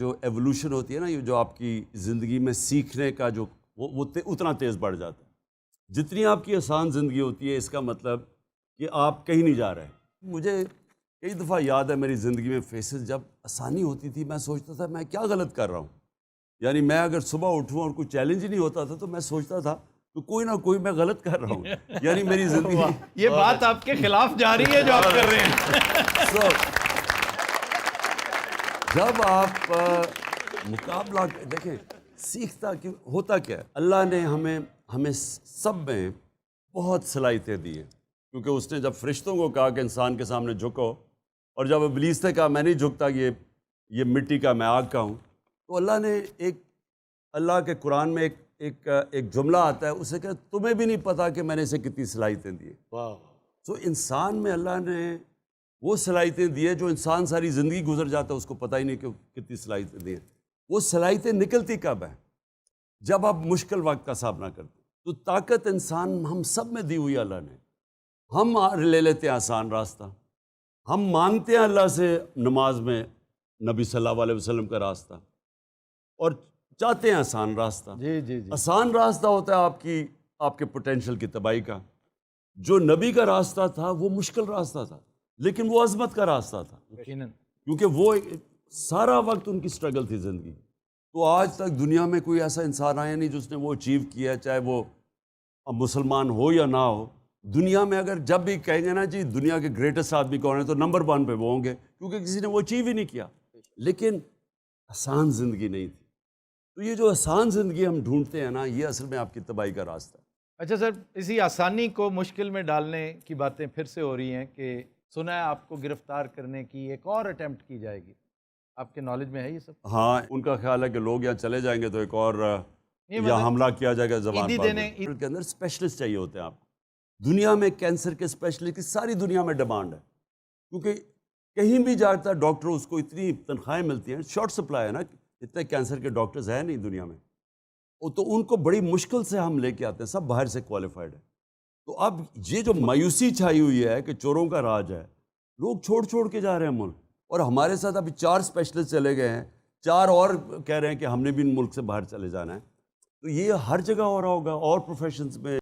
جو ایوولوشن ہوتی ہے نا، یہ جو آپ کی زندگی میں سیکھنے کا جو وہ اتنا تیز بڑھ جاتا ہے جتنی آپ کی آسان زندگی ہوتی ہے. اس کا مطلب کہ آپ کہیں نہیں جا رہے. مجھے کئی دفعہ یاد ہے میری زندگی میں فیسز جب آسانی ہوتی تھی، میں سوچتا تھا میں کیا غلط کر رہا ہوں. یعنی میں اگر صبح اٹھوں اور کوئی چیلنج ہی نہیں ہوتا تھا تو میں سوچتا تھا کہ کوئی نہ کوئی میں غلط کر رہا ہوں. یعنی میری زندگی یہ بات آپ کے خلاف جا رہی ہے جو آپ کر رہے ہیں. جب آپ مقابلہ دیکھیں سیکھتا کہ ہوتا کیا ہے، اللہ نے ہمیں سب میں بہت صلاحیتیں دی ہیں. کیونکہ اس نے جب فرشتوں کو کہا کہ انسان کے سامنے جھکو، اور جب ابلیس نے کہا میں نہیں جھکتا، یہ مٹی کا میں آگ کا ہوں، تو اللہ نے اللہ کے قرآن میں ایک جملہ آتا ہے، اسے کہ تمہیں بھی نہیں پتا کہ میں نے اسے کتنی صلاحیتیں دی. تو انسان میں اللہ نے وہ صلاحیتیں دی ہیں جو انسان ساری زندگی گزر جاتا ہے اس کو پتہ ہی نہیں کہ کتنی صلاحیتیں دی ہیں. وہ صلاحیتیں نکلتی کب ہیں؟ جب آپ مشکل وقت کا سامنا کرتے. تو طاقت انسان ہم سب میں دی ہوئی اللہ نے. ہم لے لیتے ہیں آسان راستہ، ہم مانگتے ہیں اللہ سے نماز میں نبی صلی اللہ علیہ وسلم کا راستہ، اور چاہتے ہیں آسان راستہ. جی آسان راستہ ہوتا ہے آپ کے پوٹینشل کی تباہی کا. جو نبی کا راستہ تھا وہ مشکل راستہ تھا، لیکن وہ عظمت کا راستہ تھا، کیونکہ وہ سارا وقت ان کی سٹرگل تھی زندگی. تو آج تک دنیا میں کوئی ایسا انسان آیا نہیں جس نے وہ اچیو کیا، چاہے وہ مسلمان ہو یا نہ ہو. دنیا میں اگر جب بھی کہیں گے نا جی دنیا کے گریٹسٹ آدمی کون ہے، تو نمبر 1 پہ وہ ہوں گے، کیونکہ کسی نے وہ اچیو ہی نہیں کیا. لیکن آسان زندگی نہیں تھی. تو یہ جو آسان زندگی ہم ڈھونڈتے ہیں نا، یہ اصل میں آپ کی تباہی کا راستہ ہے. اچھا سر، اسی آسانی کو مشکل میں ڈالنے کی باتیں پھر سے ہو رہی ہیں کہ سنا ہے آپ کو گرفتار کرنے کی ایک اور اٹیمپٹ کی جائے گی. آپ کے نالج میں ہے یہ سب؟ ہاں، ان کا خیال ہے کہ لوگ یہاں چلے جائیں گے تو ایک اور یا حملہ کیا جائے گا زبان پر کے اندر. اسپیشلسٹ چاہیے ہوتے ہیں آپ. دنیا میں کینسر کے اسپیشلسٹ کی ساری دنیا میں ڈیمانڈ ہے، کیونکہ کہیں بھی جاتا ہے ڈاکٹر، اس کو اتنی تنخواہیں ملتی ہیں، شارٹ سپلائی ہے نا، اتنے کینسر کے ڈاکٹرز ہیں نہیں دنیا میں. تو ان کو بڑی مشکل سے ہم لے کے آتے ہیں، سب باہر سے کوالیفائڈ ہیں. تو اب یہ جو مایوسی چھائی ہوئی ہے کہ چوروں کا راج ہے، لوگ چھوڑ کے جا رہے ہیں ملک. اور ہمارے ساتھ ابھی 4 اسپیشلسٹ چلے گئے ہیں، 4 اور کہہ رہے ہیں کہ ہم نے بھی ملک سے باہر چلے جانا ہے. تو یہ ہر جگہ ہو رہا ہوگا، اور پروفیشنز میں